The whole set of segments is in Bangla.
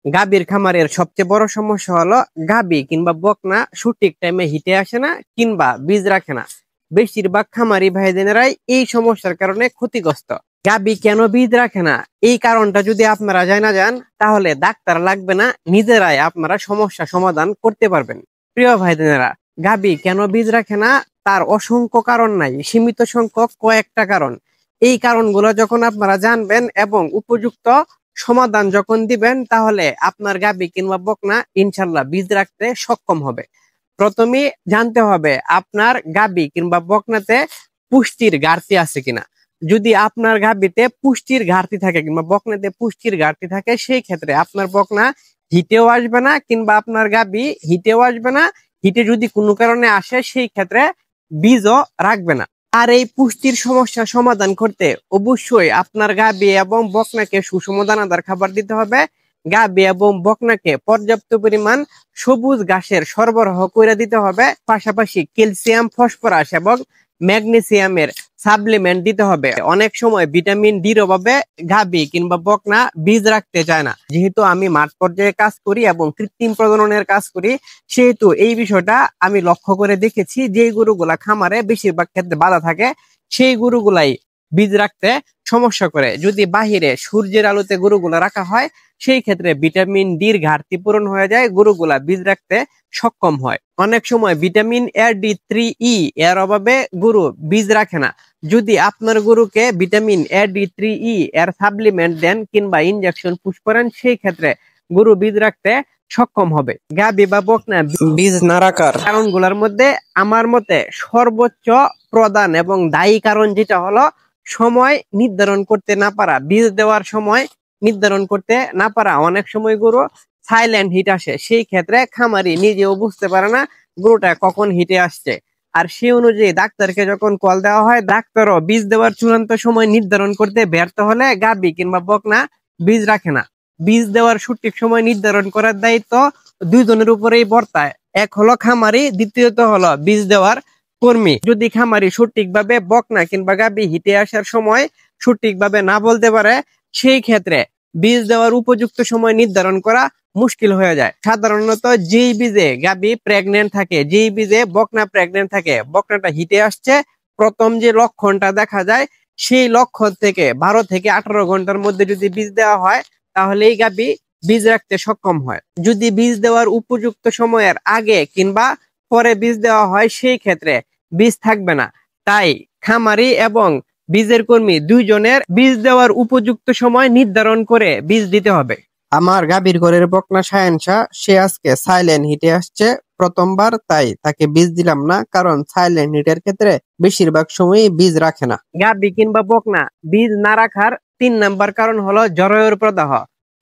গাভীর খামারের সবচেয়ে বড় সমস্যা হলো গাভী কিংবা বকনা সঠিক টাইমে হিটে আসে না কিংবা বীজ রাখে না। বেশিরভাগ খামারি ভাইদেরাই এই সমস্যার কারণে ক্ষতিগ্রস্ত। গাভী কেন বীজ রাখে না, এই কারণটা যদি আপনারা জানা যান তাহলে ডাক্তার লাগবে না, নিজেরাই আপনারা সমস্যা সমাধান করতে পারবেন। প্রিয় ভাইদেরা, গাভী কেন বীজ রাখে না তার অসংখ্য কারণ নাই, সীমিত সংখ্যক কয়েকটা কারণ। এই কারণগুলো যখন আপনারা জানবেন এবং উপযুক্ত সমাধান যখন দিবেন তাহলে আপনার গাভী কিংবা বকনা ইনশাল্লাহ বীজ রাখতে সক্ষম হবে। প্রথমে জানতে হবে আপনার গাভী কিংবা বকনাতে পুষ্টির ঘাটতি আছে কিনা। যদি আপনার গাভীতে পুষ্টির ঘাটতি থাকে কিংবা বকনাতে পুষ্টির ঘাটতি থাকে, সেই ক্ষেত্রে আপনার বকনা হিটেও আসবে না কিংবা আপনার গাভী হিটেও আসবে না। হিটে যদি কোনো কারণে আসে সেই ক্ষেত্রে বীজও রাখবে না। আর এই পুষ্টির সমস্যা সমাধান করতে অবশ্যই আপনার গাভী এবং বকনাকে সুষম দানাদার খাবার দিতে হবে। গাভী এবং বকনাকে পর্যাপ্ত পরিমাণ সবুজ ঘাসের সরবরাহ করে দিতে হবে। পাশাপাশি ক্যালসিয়াম, ফসফরাস এবং ম্যাগনেসিয়ামের সাপ্লিমেন্ট দিতে হবে। অনেক সময় ভিটামিন ডির অভাবে গাভী কিংবা বকনা বীজ রাখতে চায় না। যেহেতু আমি মাঠ পর্যায়ে কাজ করি এবং কৃত্রিম প্রজননের কাজ করি, সেহেতু এই বিষয়টা আমি লক্ষ্য করে দেখেছি। যে গরুগুলা খামারে বেশিরভাগ ক্ষেত্রে বাধা থাকে, সেই গরুগুলাই বীজ রাখতে সমস্যা করে। যদি বাহিরে সূর্যের আলোতে গরুগুলা রাখা হয়, সেই ক্ষেত্রে ভিটামিন ডির ঘাটতি পূরণ হয়ে যায়, গরুগুলা বীজ রাখতে সক্ষম হয়। অনেক সময় ভিটামিন A, D3, E এর অভাবে গরু বীজ রাখে না। যদি আপনার গরুকে ভিটামিন A, D3, E এর সাপ্লিমেন্ট দেন কিংবা ইনজেকশন পুশ করেন, সেই ক্ষেত্রে গরু বীজ রাখতে সক্ষম হবে। গাভী বা বকনা বীজ না রাখার কারণগুলোর মধ্যে আমার মতে সর্বোচ্চ প্রধান এবং দায়ী কারণ যেটা হলো সময় নির্ধারণ করতে না পারা। বীজ দেওয়ার সময় নির্ধারণ করতে না পারা। অনেক সময় গরু সাইলেন্ট হিট আসে, সেই ক্ষেত্রে খামারি নিজেও বুঝতে পারে না গরুটা কখন হিটে আসছে। আর সেই অনুযায়ী ডাক্তারকে যখন কল দেওয়া হয়, ডাক্তারও বীজ দেওয়ার চূড়ান্ত সময় নির্ধারণ করতে ব্যর্থ হলে গাভী কিংবা বকনা বীজ রাখে না। বীজ দেওয়ার সঠিক সময় নির্ধারণ করার দায়িত্ব দুইজনের উপরেই বর্তায়। এক হলো খামারি, দ্বিতীয়ত হলো বীজ দেওয়ার কর্মী। যদি খামারি সঠিকভাবে বকনা কিংবা গাভী হিটে আসার সময় সঠিকভাবে না বলতে পারে, সেই ক্ষেত্রে বীজ দেওয়ার উপযুক্ত সময় নির্ধারণ করা মুশকিল হয়ে যায়। সাধারণত যেই বীজে গাভী প্রেগনেন্ট থাকে, যেই বীজে বকনা প্রেগনেন্ট থাকে, বকনাটা হিটে আসছে, প্রথম যে লক্ষণটা দেখা যায়, সেই লক্ষণ থেকে 12 থেকে 18 ঘন্টার মধ্যে যদি বীজ দেওয়া হয় তাহলে এই গাভী বীজ রাখতে সক্ষম হয়। যদি বীজ দেওয়ার উপযুক্ত সময়ের আগে কিংবা পরে বীজ দেওয়া হয়, সেই ক্ষেত্রে বীজ থাকবে না। তাই খামারি এবং বীজের কর্মী দুইজনের বীজ দেওয়ার উপযুক্ত সময় নির্ধারণ করে বীজ দিতে হবে। আমার গাভীর ঘরের বকনা সায়েন্সা, সে আজকে সাইলেন্ট হিটে আসছে প্রথমবার, তাই তাকে বীজ দিলাম না, কারণ সাইলেন্ট হিটের ক্ষেত্রে বেশিরভাগ সময়ই বীজ রাখে না। গাভী কিংবা বকনা বীজ না রাখার 3 নাম্বার কারণ হলো জরায়ুর প্রদাহ,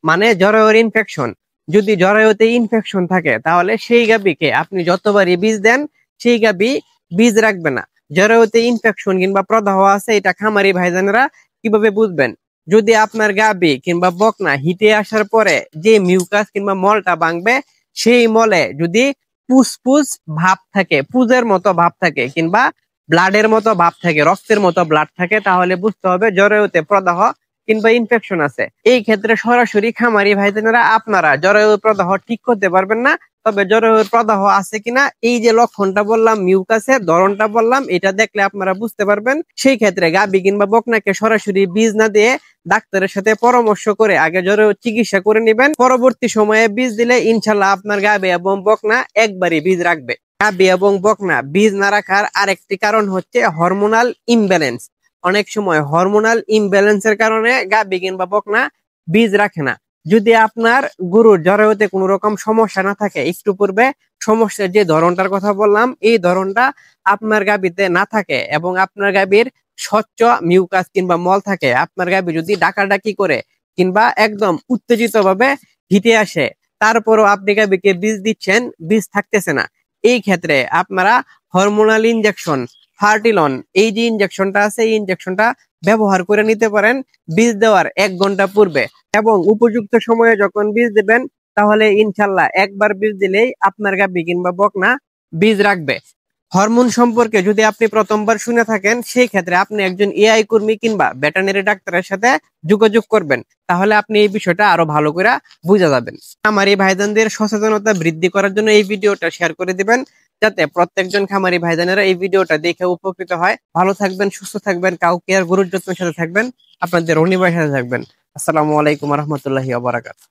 মানে জরায়ুর ইনফেকশন। যদি জরায়ুতে ইনফেকশন থাকে তাহলে সেই গাভীকে আপনি যতবারই বীজ দেন, সেই গাভী বীজ রাখবে না। জরায়ুতে ইনফেকশন কিংবা প্রদাহ আছে, এটা খামারি ভাইজানেরা কিভাবে বুঝবেন? যদি আপনার গাভী কিংবা বকনা হিটে আসার পরে যে মিউকাস কিংবা মলটা ভাঙবে, সেই মলে যদি পুসপুস ভাব থাকে, পুজের মতো ভাব থাকে কিংবা ব্লাডের মতো ভাব থাকে, রক্তের মতো ব্লাড থাকে, তাহলে বুঝতে হবে জরায়ুতে প্রদাহ কিংবা ইনফেকশন আছে। এই ক্ষেত্রে সরাসরি খামারি ভাইজানেরা আপনারা জরায়ুর প্রদাহ ঠিক করতে পারবেন না। তবে জরায়ুর প্রদাহ আছে কিনা, এই যে লক্ষণটা বললাম, মিউকাসের ধরনটা বললাম, এটা দেখলে আপনারা বুঝতে পারবেন। সেই ক্ষেত্রে গাভী কিংবা বকনাকে সরাসরি বীজ না দিয়ে ডাক্তারের সাথে পরামর্শ করে আগে জরায়ুর চিকিৎসা করে নেবেন। পরবর্তী সময়ে বীজ দিলে ইনশাল্লাহ আপনার গাভী এবং বকনা একবারই বীজ রাখবে। গাভী এবং বকনা বীজ না রাখার আরেকটি কারণ হচ্ছে হরমোনাল ইমব্যালেন্স। অনেক সময় হরমোনাল ইমব্যালেন্সের কারণে গাভী কিংবা বকনা বীজ রাখে না। যদি আপনার গরুর জরায়ুতে কোনো রকম সমস্যা না থাকে, একটু পূর্বে সমস্যার যে ধরনটার কথা বললাম, এই ধরনটা আপনার গাভীতে না থাকে এবং আপনার গাভীর স্বচ্ছ মিউকাস কিংবা মল থাকে, আপনার গাভী যদি ডাকাডাকি করে কিংবা একদম উত্তেজিত ভাবে হিটে আসে, তারপরও আপনি গাভীকে বীজ দিচ্ছেন, বীজ থাকতেছে না, এই ক্ষেত্রে আপনারা হরমোনাল ইনজেকশন ফার্টিলন, এই যে ইনজেকশনটা আছে, এই ইনজেকশনটা ব্যবহার করে নিতে পারেন বীজ দেওয়ার 1 ঘন্টা পূর্বে। এবং উপযুক্ত সময়ে যখন বীজ দেবেন, তাহলে ইনশাল্লাহ একবার বীজ দিলেই আপনার গাভী কিংবা বকনা বীজ রাখবে। হরমোন সম্পর্কে যদি আপনি প্রথমবার শুনে থাকেন, সেই ক্ষেত্রে আপনি একজন এআই কর্মী কিংবা ভেটেরিনারি ডাক্তারের সাথে যোগাযোগ করবেন, তাহলে আপনি এই বিষয়টা আরো ভালো করে বুঝে যাবেন। আমার এই ভাইজানদের সচেতনতা বৃদ্ধি করার জন্য এই ভিডিওটা শেয়ার করে দিবেন, যাতে প্রত্যেকজন খামারি ভাইজানেরা এই ভিডিওটা দেখে উপকৃত হয়। ভালো থাকবেন, সুস্থ থাকবেন, কাউকে আর গরুর যত্নের সাথে থাকবেন, আপনাদের রনি ভাইয়ের সাথে থাকবেন। আসসালামু আলাইকুম রহমতুল্লাহি ওয়া বারাকাতুহু।